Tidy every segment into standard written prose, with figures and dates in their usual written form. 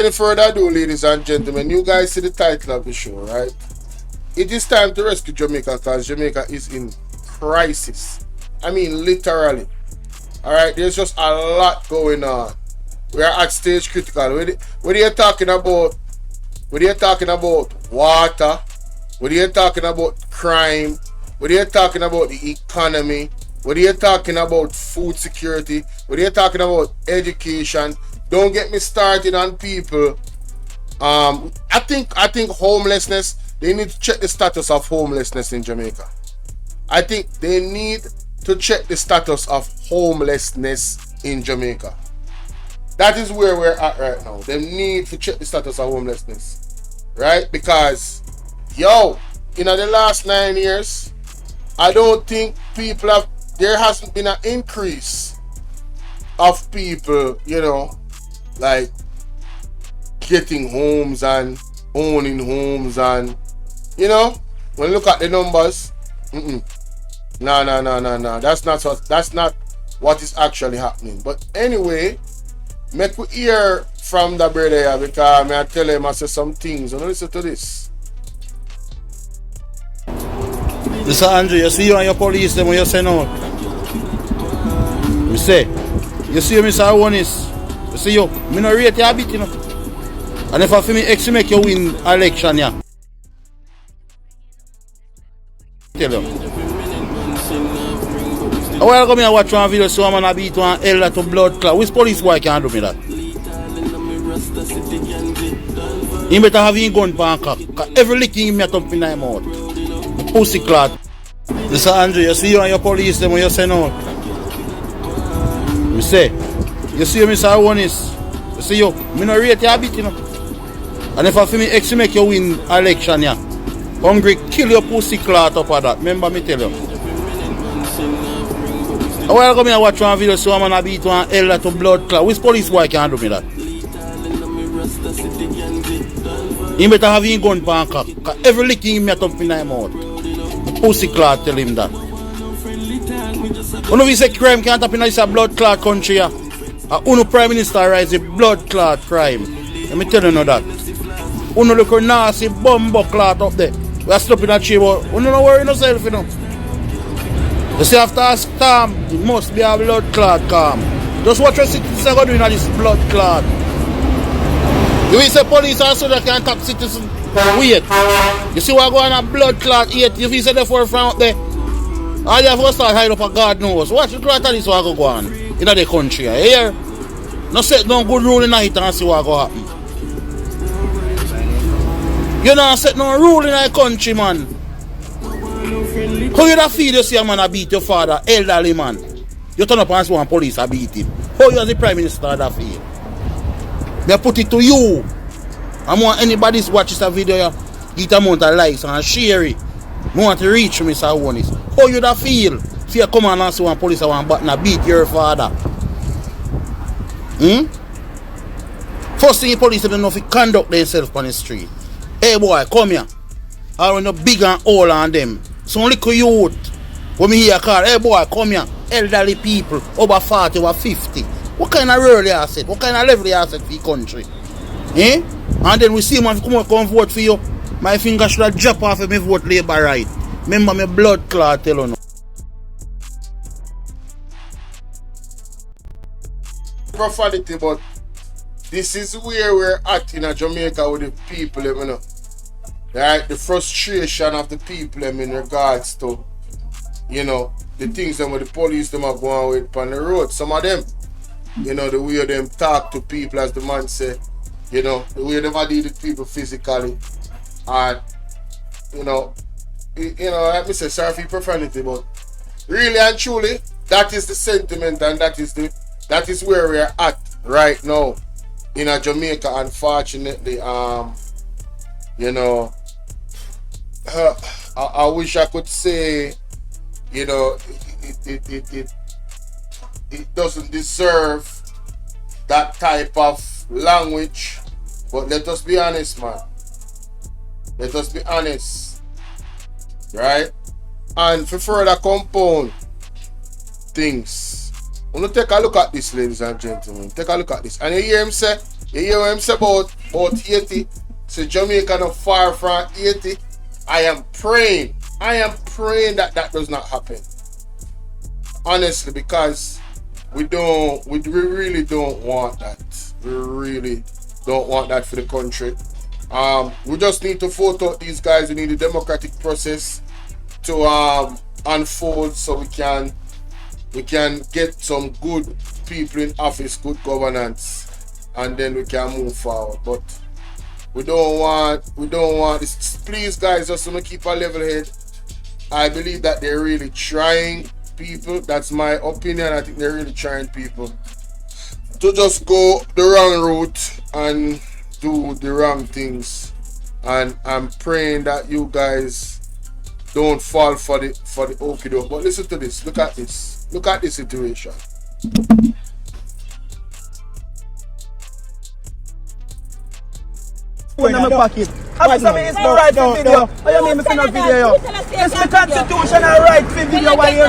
Any further ado, ladies and gentlemen, you guys see the title of the show, right? It is time to rescue Jamaica because Jamaica is in crisis. I mean, literally. Alright, there's just a lot going on. We are at stage critical. What are you talking about? What are you talking about? Water. What are you talking about? Crime. What are you talking about? The economy. What are you talking about? Food security. What are you talking about? Education. Don't get me started on people. I think homelessness. They need to check the status of homelessness in Jamaica. I think they need to check the status of homelessness in Jamaica. That is where we're at right now. They need to check the status of homelessness. Right? Because, in the last 9 years, I don't think there hasn't been an increase of people, like getting homes and owning homes and, when you look at the numbers, no. That's not what is actually happening. But anyway, make we hear from the brother here because I tell him I say some things. Listen to this. Mr. Andrew, you see you and your police them when you say no. Me say, you see you, Mr. Awonis. You see you, me no rate you a bit, And if I feel me ex make you win election, yeah. Tell you. A while ago, I watch one video, so I'm going to beat one elder to blood clot. Which police boy can do me that? He better have his gun pan cock. Because every licking he met up in my mouth. Pussy clot. Mr. Andrew, you see you and your police them when you say no. You say, you see you, Mr. Awonis. You see you, me no rate you a bit, And if I feel me ex make you win election, yeah. Hungry, kill your pussy clot up of that. Remember me tell you. A while ago, I watch one video, so I'm going to beat one elder to blood clot. Which police boy can do me that? He better have his gun pan cock. Because every licking he met up in my mouth. Pussy clot tell him that. You know we say crime can't happen in this blood clot country. Uno prime minister rise a blood clot crime. Let me tell you that. Uno look a nasty bumbo clot up there. We are stopping at tree, but uno don't worry yourself, You see, after a storm, it must be a blood clot calm. Just watch what citizens are doing at this blood clot. You will say police also that can attack citizens. Wait. You see what going on a blood clot yet? If you say the forefront there, all you have to start hide up a God knows. Watch the clot of this what go on in the country. Here, no set no good rule in it and see what go happen. You don't set no rule in the country, man. How you da feel you see a man a beat your father, elderly man? You turn up and see one police a beat him. How you as the prime minister da feel? They put it to you. I want anybody to watch this video, get amount of likes and share it. I want to reach Mr. Awonis. How you da feel? If you come and see one police a one button a beat your father. First thing the police don't know if they conduct themselves on the street. Hey boy, come here. I want no big and old on them. Some little youth. When me hear a car, hey boy, come here. Elderly people, over 40, over 50. What kind of role you set? What kind of level you set for your country? And then we see man come vote for you. My finger should have dropped off if me vote Labour right. Remember my blood clot tell you. Profanity, but this is where we're at in Jamaica with the people, Right? The frustration of the people in regards to, the things that the police them are going with on the road. Some of them, the way them talk to people, as the man say, the way they deal with people physically. And, let me say, sorry for profanity, but really and truly, that is the sentiment and that is where we're at right now in Jamaica. Unfortunately, I wish I could say, it doesn't deserve that type of language. But let us be honest, man. Let us be honest. Right? And for further compound things, I'm going to take a look at this, ladies and gentlemen. Take a look at this. And you hear him say, You hear what I'm saying about Haiti? So Jamaica not far from Haiti. I am praying that that does not happen. Honestly, because we really don't want that. We really don't want that for the country. We just need to vote out these guys. We need a democratic process to unfold so we can get some good people in office, good governance, and then we can move forward. But we don't want this. Please guys, just to keep a level head. I believe that they're really trying people. That's my opinion. I think they're really trying people to just go the wrong route and do the wrong things. And I'm praying that you guys don't fall for the okie doke. But listen to this. Look at this. Look at this situation. In my pocket. Officer, me is the right for video. What you mean me finna video? It's my constitutional right for video. Why you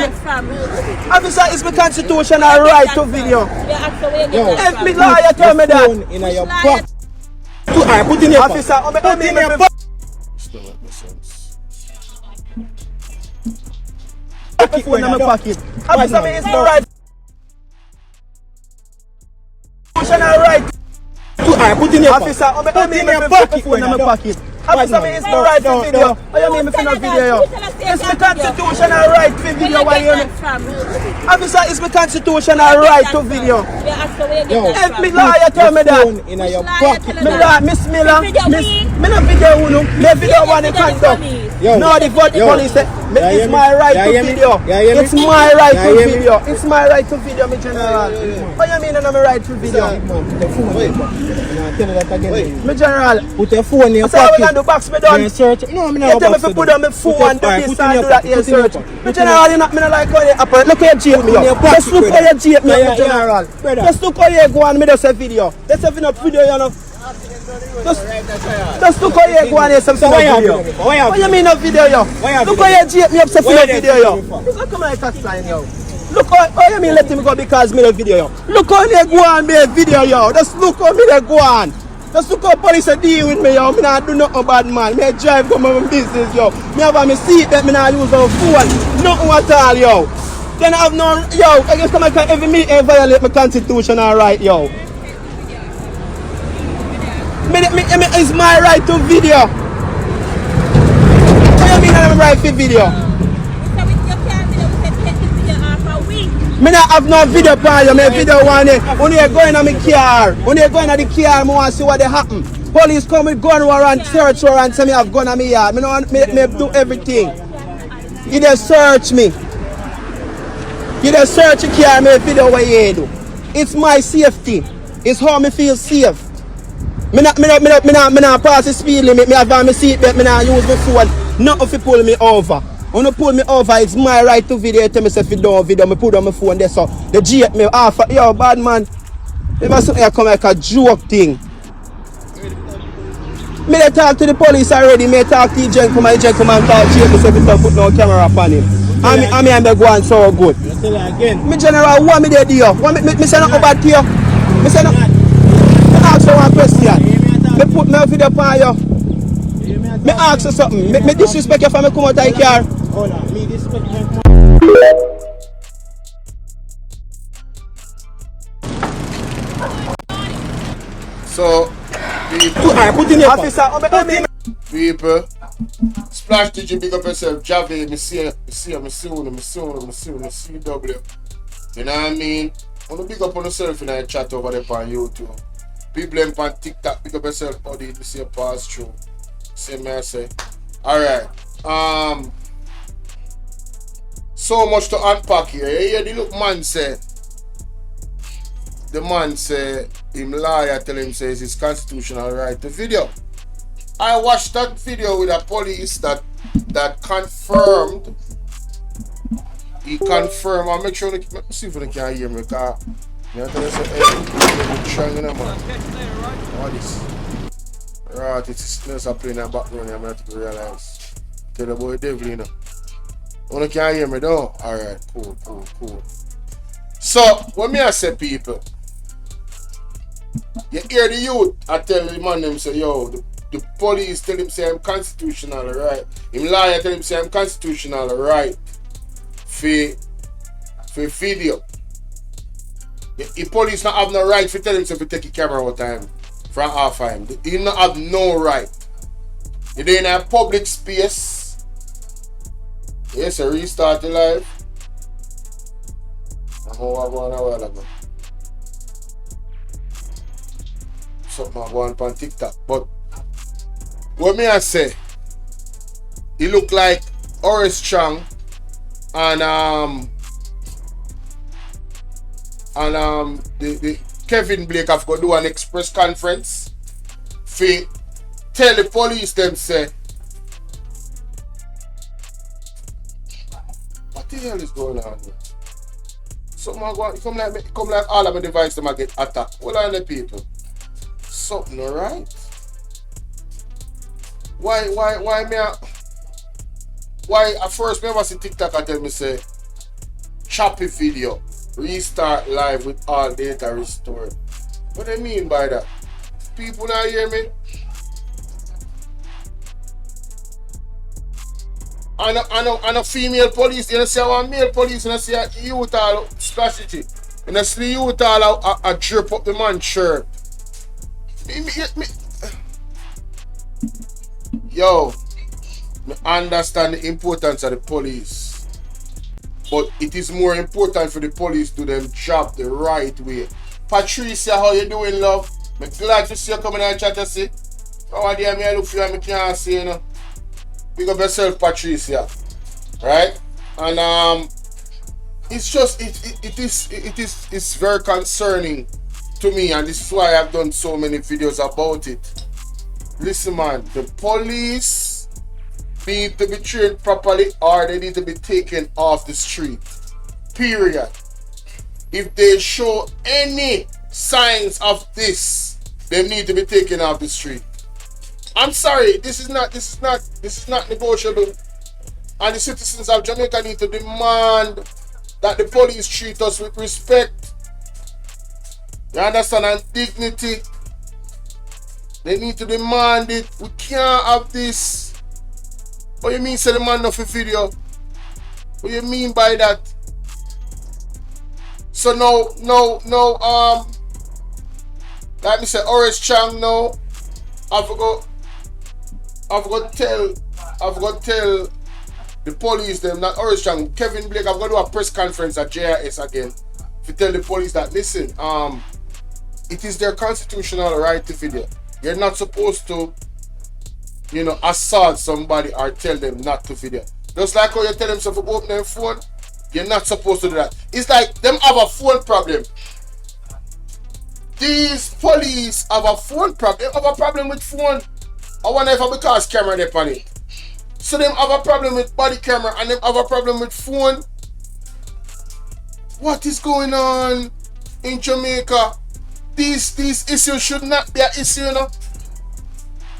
Officer, it's my constitutional right to video. If me lawyer tell me that. In your pocket. Put in your officer, put in your pocket. Still make no sense. In my pocket. Officer, me is the right. Constitutional right. Put in your officer, put in your pocket. In my pocket. Officer, me is the right for video. What you mean me finna video? It's my constitutional right for video. Why you officer, it's my constitutional right to video. If me lawyer tell me that. In your pocket. Me no video uno. Me video one in conduct. No, the police say it's my right to video. It's my right to video. It's my right to video, me general. What you mean I'm right to video? Me general. Put your phone in your pocket. The box me done. Search. No, me you tell me to put on my phone, do this and do that here search. Me general, you not me not like how you operate. Look how you jail me up. Just look how you jail me up, general. Just look how you go on, me just a video. Let's have enough video, you know. Just look how you go on here, some video. What you mean no video, yo? Look how you jail me up, some video, yo. Look how come I tax line, yo. Look how you mean let him go because me no video, yo. Look how you go on me a video, yo. Just look how me go on. Just look how police deal with me, yo. Me not do nothing bad, man. Me drive come on my business, yo. Me have my seat that me not use on phone. Nothing at all, yo. Then I have no, yo. I guess come I can every meet and violate my constitutional right, yo. It's my right to video. What do you mean I'm right for video? Me not have no video for you, me video one day. When you going on my car, when you going on the car, I want to see what they happen. Police come with gun warrant, search warrant, say me have gun on me yard. Me no want me do everything. You just search me. You just search the car, me video what you do. It's my safety. It's how me feel safe. Me not pass the speed limit. Me have my seatbelt. Me not use my phone. Nothing to pull me over. When you pull me over, it's my right to video. Tell me if you don't video, me put on my phone there. So the G me off. Yo, bad man. Never something come like a joke thing. Me they talk to the police already. Me talk to the gent come and talk to him. Me say if you put no camera upon him. I mean go on so good. Me general, what me they do? Me say nothing bad to you. Me say no. Me ask you one question. Me put my video upon you. Me ask you something. Me disrespect you for me come out of the car. Hold on, me disrespect you. So put in your officer. People, Splash DJ, big up yourself. Javi, me see CW. You know what I mean? I want to big up on yourself in the chat over there on YouTube. People on TikTok, big up yourself, buddy. You see a pass through. See me I say. Alright. So much to unpack here. Yeah, the look man say. The man say him liar tell him says it's constitutional right to video. I watched that video with a police that confirmed. He confirmed. I'll make sure let's see if they can hear me because you know say hey, trying man. What is right, it's a plane in the background here, I have to realize. Tell the boy devil, you know. You can't hear me though? Alright, cool. So, what me I say people? You hear the youth, I tell the man them say, yo, the police tell him say I'm constitutional right. Him lawyer tell him say I'm constitutional right for video. The police not have no right to tell him to take the camera out time from half time. He not have no right. You're in a public space. Yes, a restart the life. I'm going a while ago. Something I go on TikTok. But what me I say, he look like Horace Chang and the Kevin Blake have got to do an express conference for tell the police them say what the hell is going on here? Something come like all of my devices them get attacked. What are the people? Something alright? Why at first me ever see TikTok and tell me say choppy video, restart live with all data restored. What do I mean by that? People not hear me? And a female police, you know, see one male police, you know, see a youth all strategy. You know, see the youth all a drip up the man's shirt. Yo, I understand the importance of the police, but it is more important for the police to do them job the right way. Patricia, how you doing, love? I'm glad to see you coming and chat to see. How are me? I look for you and I can't see, you know. Pick up yourself, Patricia. Right? And it's just it's very concerning to me, and this is why I've done so many videos about it. Listen, man, the police need to be trained properly or they need to be taken off the street. Period. If they show any signs of this, they need to be taken off the street. I'm sorry, this is not negotiable. And the citizens of Jamaica need to demand that the police treat us with respect. You understand? And dignity. They need to demand it. We can't have this. What you mean say the man of a video? What you mean by that? So no, like me say Horace Chang now, I've got to tell the police them, not Horace Chang, Kevin Blake, I've got to do a press conference at JRS again to tell the police that listen, it is their constitutional right to video. You're not supposed to, you know, assault somebody or tell them not to video. Just like how you tell them to open their phone, you're not supposed to do that. It's like them have a phone problem. These police have a phone problem. They have a problem with phone. I wonder if because camera they on it. So them have a problem with body camera and them have a problem with phone. What is going on in Jamaica? These issues should not be an issue, you know.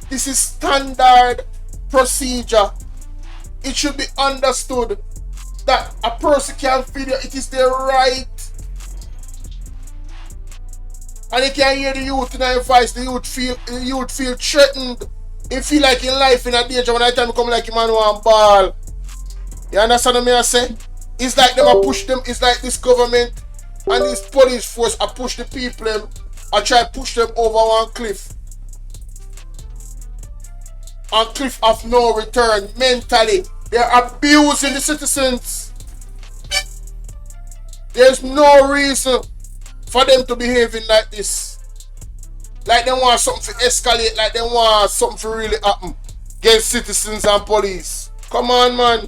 This is standard procedure. It should be understood that a person can video. It is their right. And you can hear the youth in their voice. The youth feel threatened. They feel like in life in a danger. When I time come like a man want ball. You understand what I say? It's like them a push them. It's like this government and this police force a push the people them. I try to push them over one cliff. A cliff of no return mentally. They're abusing the citizens. There's no reason for them to behaving like this. Like they want something to escalate, like they want something to really happen against citizens and police. Come on, man.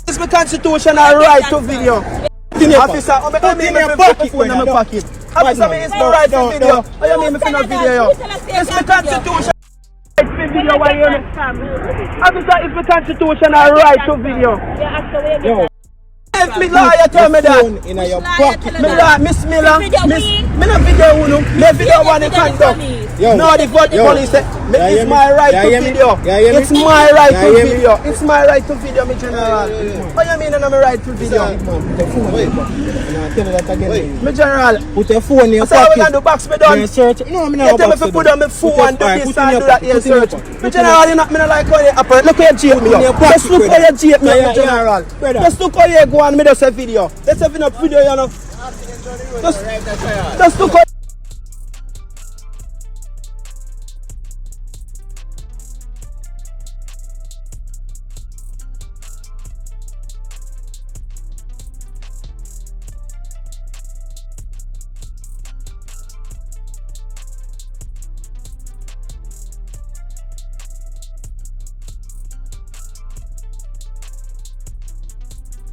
It's my constitutional right to video. Officer, I'm in my pocket. Officer, it's my right to video. I mean, if you not video. It's my constitutional right to video. Officer, it's my constitutional right to video. If me lawyer tell me that. In your pocket. Miss Miller, Me no video uno. Me video one in conduct. Yo. No, the police say it's my right to video. It's my right to video. It's my right to video, me general. What you mean I'm right to video? Me general. Put your phone in your pocket. So we can do box me done. Search. No, me you tell me if you put on my phone, do this and do that here search. Me general, you not me not like how you operate. Look how you jail me up. Just look how you jail me up, general. Just look how you go on me just a video. Let's have enough video, you know. Just look how.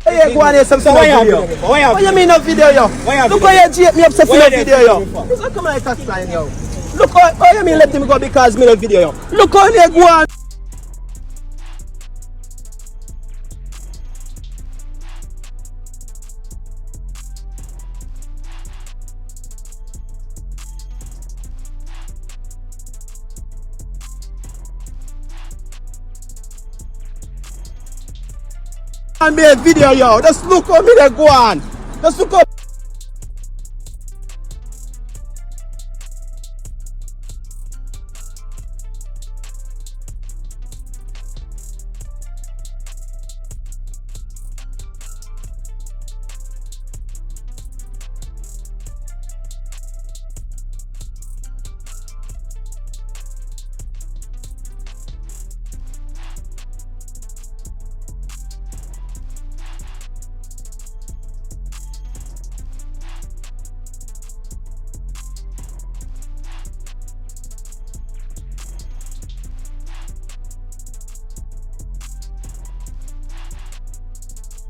Hey, go on here, some video. What you mean no video, yo? Look how you jape me up for no video, yo. Look how my tax line, yo. Look how you mean let him go because me no video, yo. Look how you go on. And make a video, yo. Just look how me they go on. Just look how.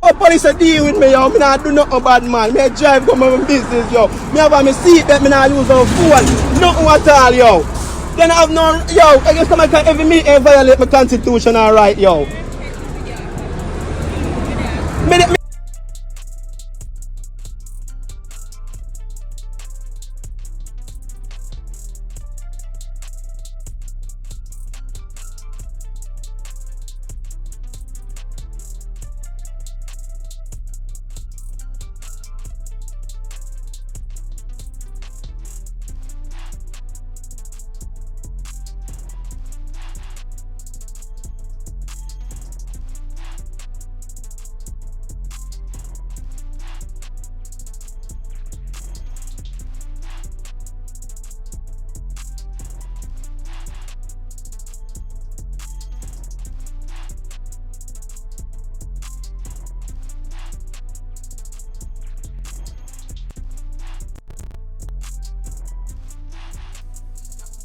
Oh, police a deal with me, yo. Me not do nothing bad, man. Me drive come my business, yo. Me have my seat that me not use on phone. Nothing at all, yo. Then I have no, yo. I guess I can every meet and violate my constitutional right, yo. Me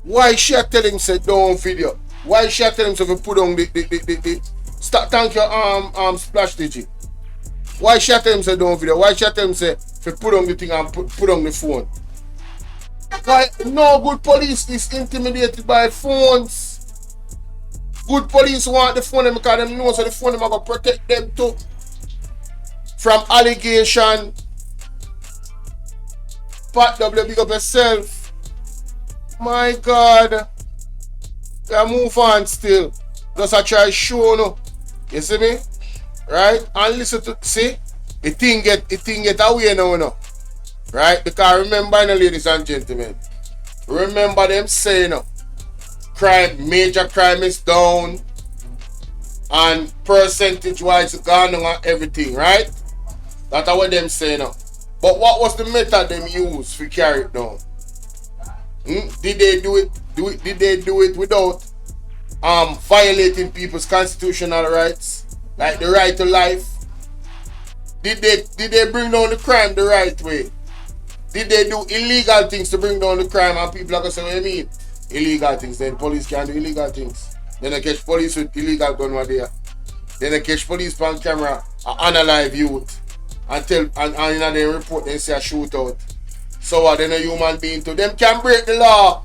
Why she tell him say don't video? Why she tell him say to put on the start thank your splash DG? Why she tell him say don't video? Why she tell him say to put on the thing and put on the phone? Why no good police is intimidated by phones? Good police want the phone because them know so the phone them are gonna protect them too from allegation. Pat W, big up yourself. My God, I move on still. Just I try show no. You see me? Right? And listen to see the thing get away now, no. Right? Because remember now, ladies and gentlemen, remember them saying no, major crime is down and percentage wise gone and everything, right? That's what them saying now. But what was the method them use to carry it down? Did they do it? Did they do it without violating people's constitutional rights, like the right to life? Did they bring down the crime the right way? Did they do illegal things to bring down the crime? And people are gonna say, what do you mean? Illegal things. Then police can do illegal things. Then they catch police with illegal gun over there. Then they catch police on camera and unalive youth and tell and they report they say a shootout. So then a human being too. Them can break the law.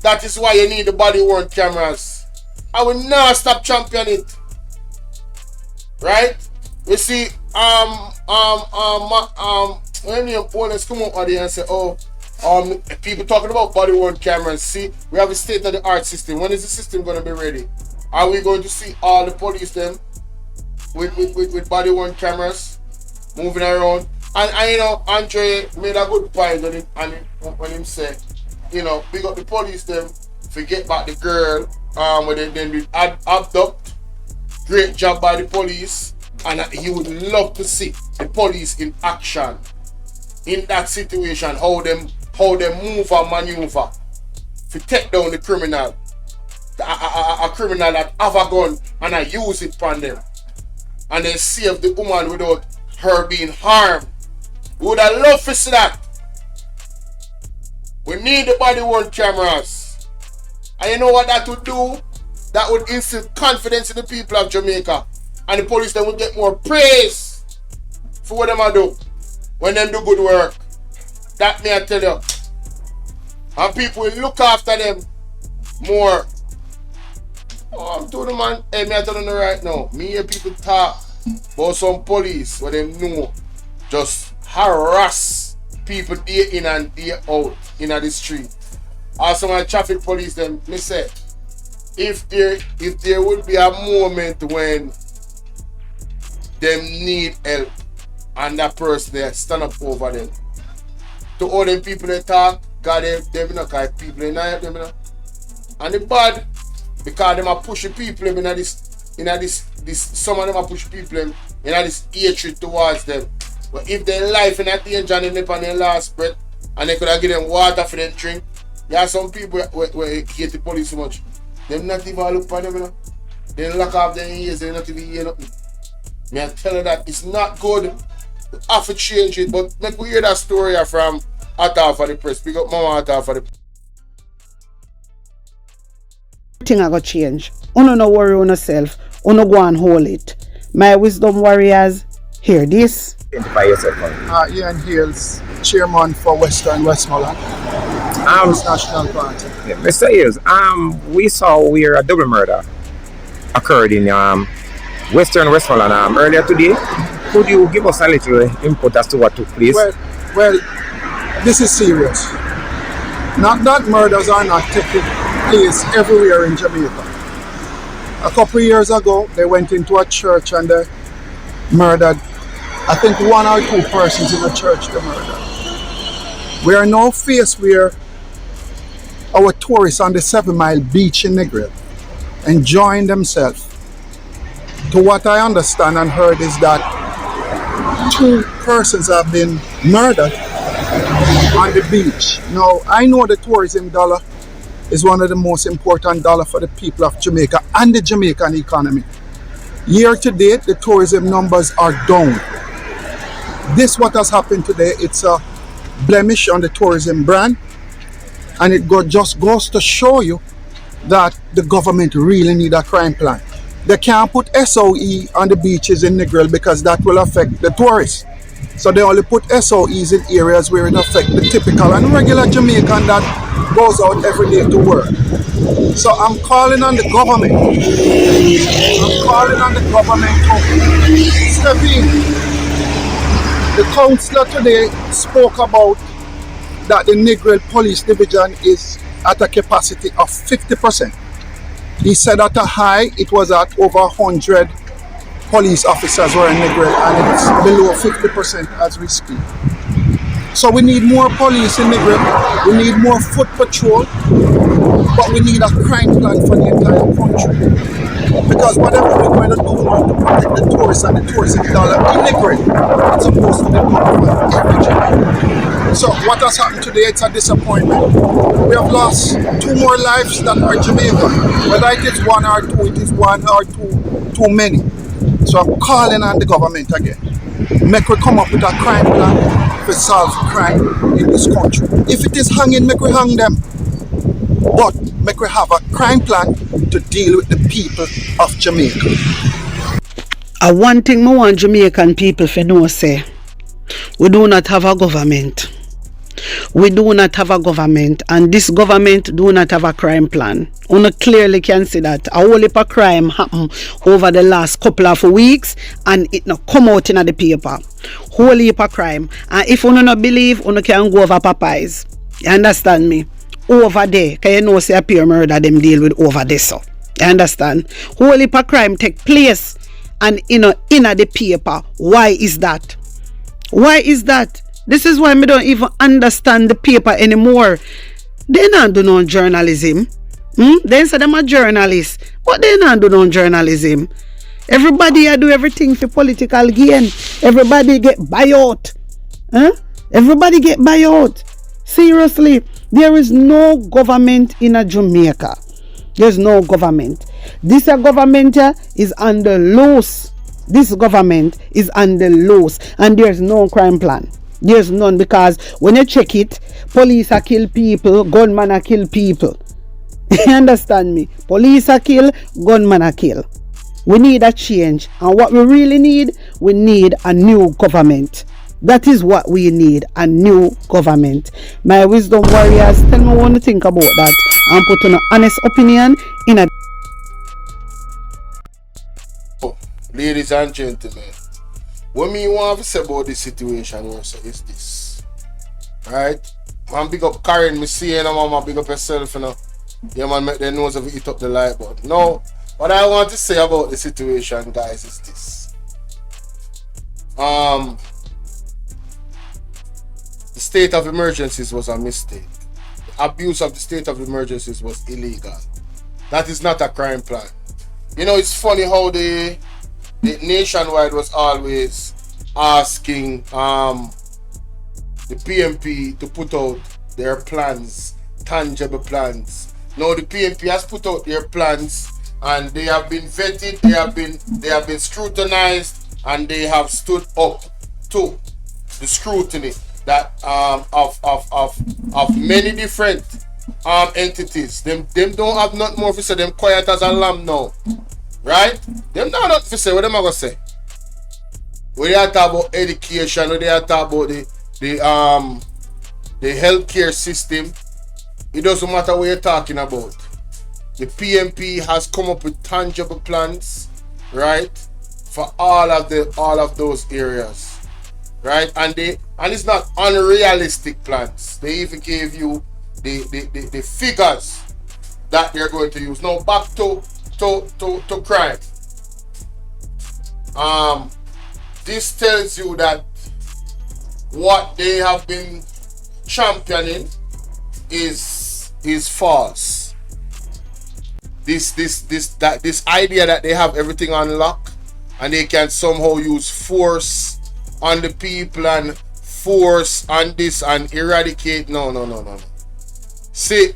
That is why you need the body worn cameras. I will not stop championing it. Right? You see, when the opponents come out there and say, oh, People talking about body worn cameras. See, we have a state of the art system. When is the system going to be ready? Are we going to see all the police them with body worn cameras moving around? And you know, Andre made a good point when he said, you know, big up the police them, forget about the girl, when they then be abduct. Great job by the police, and he would love to see the police in action in that situation, how them move and maneuver to take down the criminal, a criminal that have a gun and I use it on them, and they save the woman without her being harmed. We would have loved to see that. We need the body worn cameras, and you know what that would do? That would instill confidence in the people of Jamaica, and the police then would get more praise for what them do when them do good work. That may I tell you. And people will look after them more. Oh, I'm telling you, man. Hey, me I tell you right now. Me hear people talk about some police where them know just harass people day in and day out in the street. Or some of the traffic police them, me say, if there would be a moment when them need help and that person there stand up over them. To all them people they talk, God them not cause people they not help them, you know. And the bad, because them are pushing people in this some of them are pushing people in this hatred towards them. But if their life in that danger and they on their last breath and they could have given them water for them drink, there are some people where hate the police so much. Them not even look for them, you know. They lock off their ears, they not even hear nothing. Me I tell you that it's not good. We have to change it, but let me hear that story from Atta for the press. Pick up Mama Atta for the press. Thing I got change. Uno no worry on yourself. Uno go and hold it. My wisdom warriors, hear this. Identify yourself. Ian Hales, chairman for Western Westmoreland. National Party. Yeah, Mr. Hales, we saw where a double murder occurred in Western Westmoreland earlier today. Could you give us a little input as to what took place? Well, this is serious. Not that murders are not taking place everywhere in Jamaica. A couple of years ago, they went into a church and they murdered, I think, 1 or 2 persons in a church they murdered. We are now faced where our tourists on the 7 Mile beach in Negril enjoying themselves. To what I understand and heard is that 2 persons have been murdered on the beach. Now, I know the tourism dollar is one of the most important dollars for the people of Jamaica and the Jamaican economy. Year to date, the tourism numbers are down. This what has happened today, it's a blemish on the tourism brand, and it just goes to show you that the government really need a crime plan. They can't put SOE on the beaches in Negril because that will affect the tourists. So they only put SOEs in areas where it affects the typical and regular Jamaican that goes out every day to work. So I'm calling on the government. I'm calling on the government to step in. The councillor today spoke about that the Negril Police Division is at a capacity of 50%. He said at a high, it was at over 100 police officers were in Negril, and it's below 50% as we speak. So we need more police in Negril, we need more foot patrol, but we need a crime plan for the entire country. Because whatever we're going to do now to protect the tourists and the tourism dollar in Negril, it's supposed to be good for every Jamaican. So what has happened today, it's a disappointment. We have lost 2 more lives that are Jamaican. Whether it is 1 or 2, it is 1 or 2 too many. So I'm calling on the government again. Make we come up with a crime plan to solve crime in this country. If it is hanging, make we hang them. But make we have a crime plan to deal with the people of Jamaica. One thing I want Jamaican people to know, say, we do not have a government. We do not have a government, and this government do not have a crime plan. We clearly can see that a whole heap of crime happened over the last couple of weeks, and it not come out in the paper. Whole heap of crime. And if you don't believe, you can go over Popeyes. You understand me? Over there, can you know say a pure murder them deal with over there so. You understand? Whole heap of crime take place and in the paper. Why is that? Why is that? This is why me don't even understand the paper anymore. They not do no journalism. They say them a journalist, but they not do no journalism. Everybody do everything for political gain. Everybody get buyout. Everybody get buyout. Seriously, there is no government in a Jamaica. There's no government. This government is under loose. This government is under loose, and there's no crime plan. There's none, because when you check it, police are kill people, gunmen are kill people. You understand me? Police are kill, gunmen are kill. We need a change, and what we really need, we need a new government. That is what we need, a new government. My wisdom warriors, tell me what you think about that, and put an honest opinion in a. Ladies and gentlemen, what me want to say about this situation also is this. Right? Man, big up Karen, me see you, mama, big up yourself, you know. Yeah, man, make their nose of it eat up the light button. No, what I want to say about the situation, guys, is this. The state of emergencies was a mistake. The abuse of the state of emergencies was illegal. That is not a crime plan. You know, it's funny how the Nationwide was always asking the PMP to put out their plans, tangible plans. Now the PMP has put out their plans, and they have been vetted, they have been scrutinized, and they have stood up to the scrutiny that of many different entities. Them don't have nothing more to say. Them quiet as a lamb now. Right? Them not nothing to say. What them are gonna say? When they are talk about education, when they are talk about the healthcare system, it doesn't matter what you're talking about. The PMP has come up with tangible plans, right, for all of those areas, right? And it's not unrealistic plans. They even gave you the figures that they're going to use. Now back to crime. This tells you that what they have been championing is false. This idea that they have everything on lock and they can somehow use force on the people and force on this and eradicate. No. See,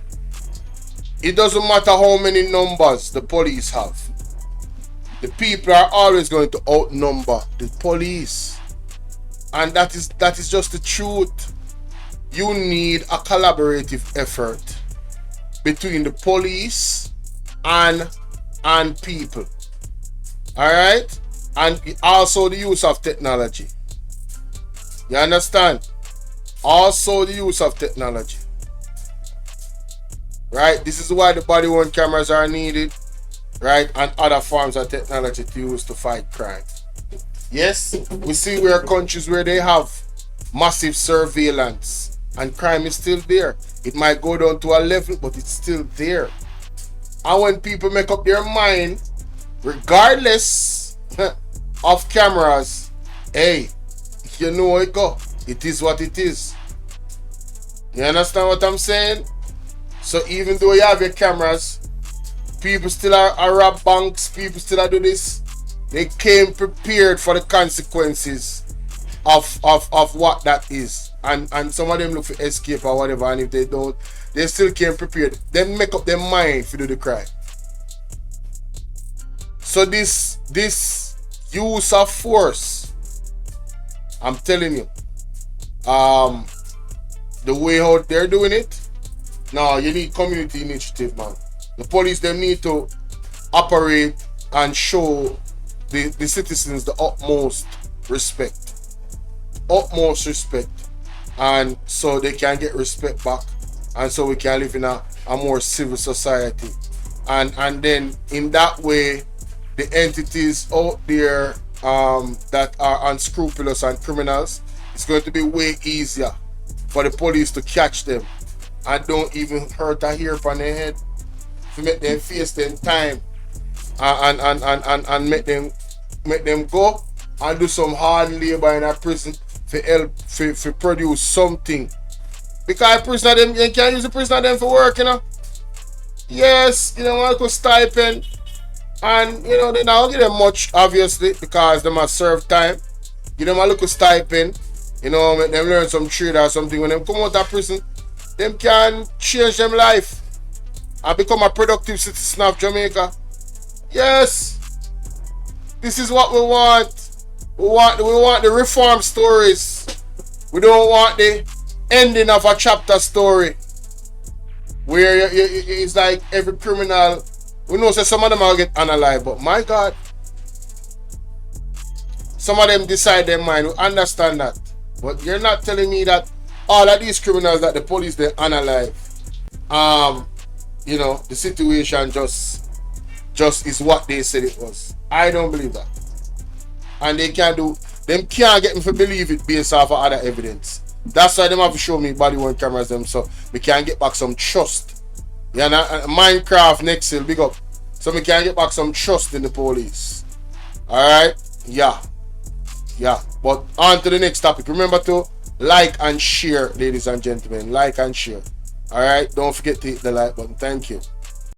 it doesn't matter how many numbers the police have. The people are always going to outnumber the police. And that is just the truth. You need a collaborative effort between the police and people. Alright? And also the use of technology. You understand? Also the use of technology. Right? This is why the body worn cameras are needed, right? And other forms of technology to use to fight crime. Yes, we see where countries where they have massive surveillance and crime is still there. It might go down to a level, but it's still there. And when people make up their mind, regardless of cameras, hey, you know it go. It is what it is. You understand what I'm saying? So even though you have your cameras, people still are rob banks, people still are do this. They came prepared for the consequences of what that is. And some of them look for escape or whatever, and if they don't, they still came prepared. They make up their mind to do the crime. So this use of force, I'm telling you, the way how they're doing it, no, you need community initiative, man. The police, them need to operate and show the citizens the utmost respect. Utmost respect. And so they can get respect back. And so we can live in a more civil society. And then in that way, the entities out there that are unscrupulous and criminals, it's going to be way easier for the police to catch them and don't even hurt a hair from their head to make them face them time and make them go and do some hard labor in a prison for help for produce something. Because prisoner them you can't use the prisoner them for work, you know. Yes, you know, I could stipend and you know they don't give them much obviously because they must serve time. Give them a little stipend, you know, make them learn some trade or something. When them come out of prison, them can change them life and become a productive citizen of Jamaica. Yes, this is what we want. We want the reform stories. We don't want the ending of a chapter story where it's like every criminal. We know that some of them will get unalive, but my God, some of them decide their mind. We understand that, but you're not telling me that all of these criminals that the police they unalive. You know, the situation just is what they said it was. I don't believe that. And they can't get me to believe it based off of other evidence. That's why them have to show me body worn cameras them so we can get back some trust. Yeah, Minecraft next will big up. So we can get back some trust in the police. Alright? Yeah. But on to the next topic. Remember to like and share, ladies and gentlemen. Like and share. Alright? Don't forget to hit the like button. Thank you.